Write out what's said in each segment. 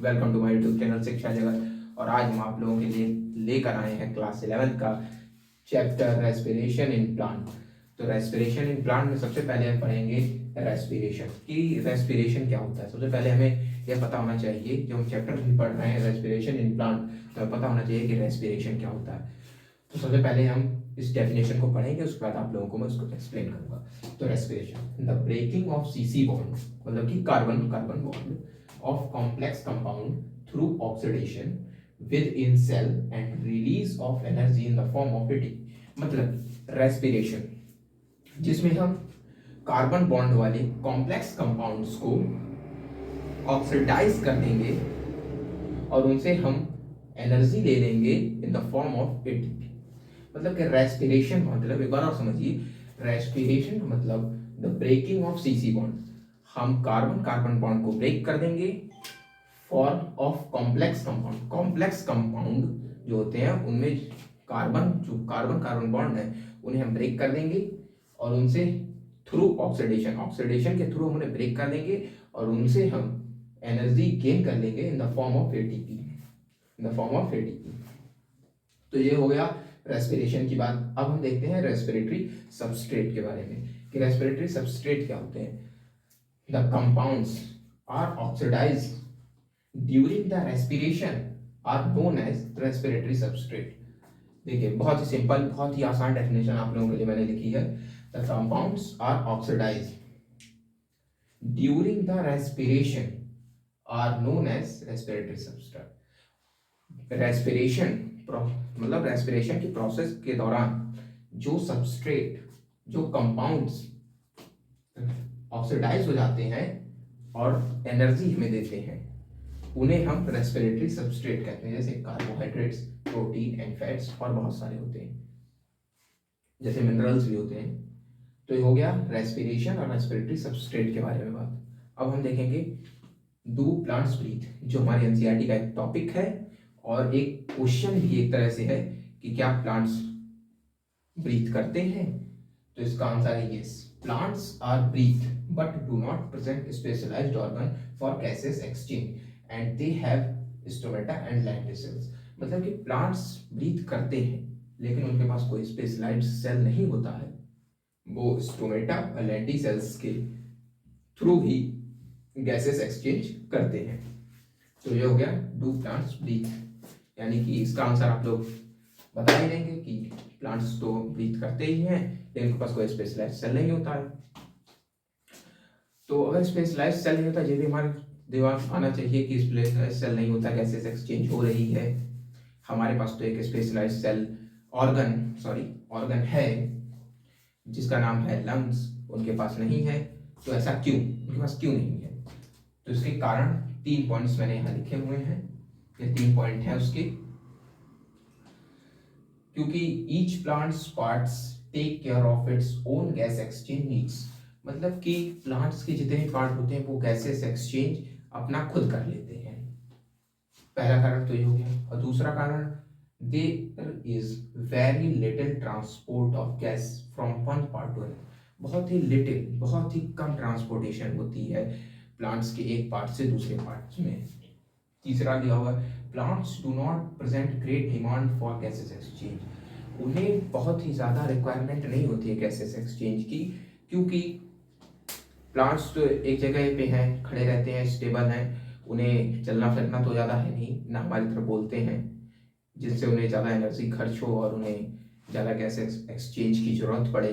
Welcome to my YouTube channel Shiksha Jagat. और आज हम आप लोगों के लिए लेकर आए हैं क्लास 11th का चैप्टर रेस्पिरेशन इन प्लांट। तो रेस्पिरेशन इन प्लांट में सबसे पहले हम पढ़ेंगे रेस्पिरेशन कि रेस्पिरेशन क्या होता है। सबसे पहले हमें यह पता होना चाहिए, जो हम चैप्टर भी पढ़ रहे हैं रेस्पिरेशन इन प्लांट, तो हमें पता होना चाहिए कि रेस्पिरेशन क्या होता है। तो सबसे पहले हम इस डेफिनेशन को पढ़ेंगे, उसके बाद आप लोगों को मैं उसको एक्सप्लेन करूंगा। तो respiration the breaking of CC bond, मतलब कि carbon carbon bond of complex compound through oxidation within cell and release of energy in the form of heat। मतलब रेस्पिरेशन जिसमें हम कार्बन बॉन्ड वाले कॉम्प्लेक्स कंपाउंड्स को oxidise कर देंगे और उनसे हम एनर्जी ले लेंगे in the form of ATP. मतलब कि रेस्पिरेशन मतलब एक बार और समझिए, रेस्पिरेशन का मतलब the breaking of CC bond, हम कार्बन कार्बन बॉन्ड को ब्रेक कर देंगे form of complex compound. Complex compound जो होते हैं उनमें जो कार्बन कार्बन बॉन्ड है उन्हें हम ब्रेक कर देंगे और उनसे थ्रू ऑक्सीडेशन के थ्रू हम उन्हें ब्रेक कर देंगे और उनसे हम एनर्जी गेन कर लेंगे in the form of ATP. तो ये हो गया रेस्पिरेशन की बात। अब हम देखते हैं रेस्पिरेटरी सबस्ट्रेट के बारे में कि रेस्पिरेटरी सबस्ट्रेट क्या होते हैं। The compounds are oxidised during the respiration are known as respiratory substrate. देखिए बहुत ही सिंपल, बहुत ही आसान डेफिनेशन आप लोगों के लिए मैंने लिखी है। The compounds are oxidised during the respiration are known as respiratory substrate. Respiration मतलब रेस्पिरेशन की प्रोसेस के दौरान जो सबस्ट्रेट, जो कंपाउंड्स ऑक्सीडाइज हो जाते हैं और एनर्जी हमें देते हैं, उन्हें हम रेस्पिरेटरी सबस्ट्रेट कहते हैं। जैसे कार्बोहाइड्रेट्स, प्रोटीन एंड फैट्स और बहुत सारे होते हैं, जैसे मिनरल्स भी होते हैं। तो ये हो गया रेस्पिरेशन और रेस्पिरेटरी सबस्ट्रेट के बारे में बात। अब हम देखेंगे डू प्लांट्स ब्रीथ, जो हमारे एनसीईआरटी का एक टॉपिक है और एक क्वेश्चन भी एक तरह से है कि क्या प्लांट्स ब्रीथ करते हैं। तो इसका आंसर है yes, plants are breathe but do not present specialised organ for gases exchange and they have stomata and lenticels. मतलब कि प्लांट्स ब्रीथ करते हैं लेकिन उनके पास कोई स्पेशलाइज्ड सेल नहीं होता है, वो स्टोमेटा और लैंटिसेल्स के थ्रू ही गैसेस एक्सचेंज करते हैं। तो ये हो गया डू प्लांट्स ब्रीथ, यानी कि इसका आंसर आप लोग बता ही देंगे कि प्लांट्स तो ब्रीथ करते ही हैं लेकिन उनके पास कोई स्पेशलाइज्ड सेल नहीं होता है। तो अगर स्पेशलाइज्ड सेल नहीं होता, ये भी हमारे दिमाग आना चाहिए कि स्पेशलाइज्ड सेल नहीं होता, गैसेस एक्सचेंज हो रही है। हमारे पास तो एक स्पेशलाइज्ड सेल ऑर्गन है जिसका नाम है लंग्स, उनके पास नहीं है। तो ऐसा क्यों, उनके पास क्यों नहीं है? तो इसके कारण 3 पॉइंट्स मैंने यहाँ लिखे हुए हैं। ये 3 पॉइंट हैं उसके। क्योंकि each plants parts take care of its own gas exchange needs, मतलब कि प्लांट्स के जितने भी पार्ट होते हैं वो गैसेस एक्सचेंज अपना खुद कर लेते हैं। पहला कारण तो ये हो गया। और दूसरा कारण, there is very little transport of gas from one part to another, बहुत ही कम ट्रांसपोर्टेशन होती है प्लांट्स के एक पार्ट से दूसरे पार्ट में। तीसरा दिया हुआ, plants do not present great demand for gases exchange, उन्हें बहुत ही ज़्यादा रिक्वायरमेंट नहीं होती है गैसेस एक्सचेंज की, क्योंकि प्लांट्स तो एक जगह पे हैं, खड़े रहते हैं, स्टेबल हैं, उन्हें चलना फिरना तो ज़्यादा है नहीं, ना हमारी तरफ बोलते हैं, जिससे उन्हें ज़्यादा एनर्जी खर्च हो और उन्हें ज़्यादा गैस एक्सचेंज की ज़रूरत पड़े।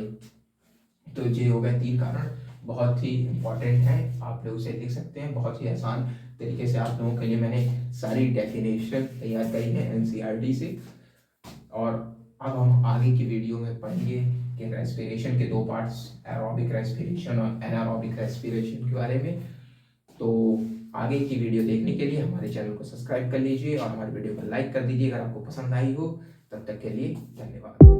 तो ये हो गए 3 कारण, बहुत ही इंपॉर्टेंट है, आप लोग उसे लिख सकते हैं। बहुत ही आसान तरीके से आप लोगों के लिए मैंने सारी डेफिनेशन तैयार करी है एनसीईआरटी से। और अब हम आगे की वीडियो में पढ़ेंगे कि रेस्पिरेशन के 2 पार्ट्स, एरोबिक रेस्पिरेशन और एनारोबिक रेस्पिरेशन के बारे में। तो आगे की वीडियो देखने के लिए हमारे चैनल को सब्सक्राइब कर लीजिए और हमारे वीडियो को लाइक कर दीजिए अगर आपको पसंद आई हो। तब तक के लिए धन्यवाद।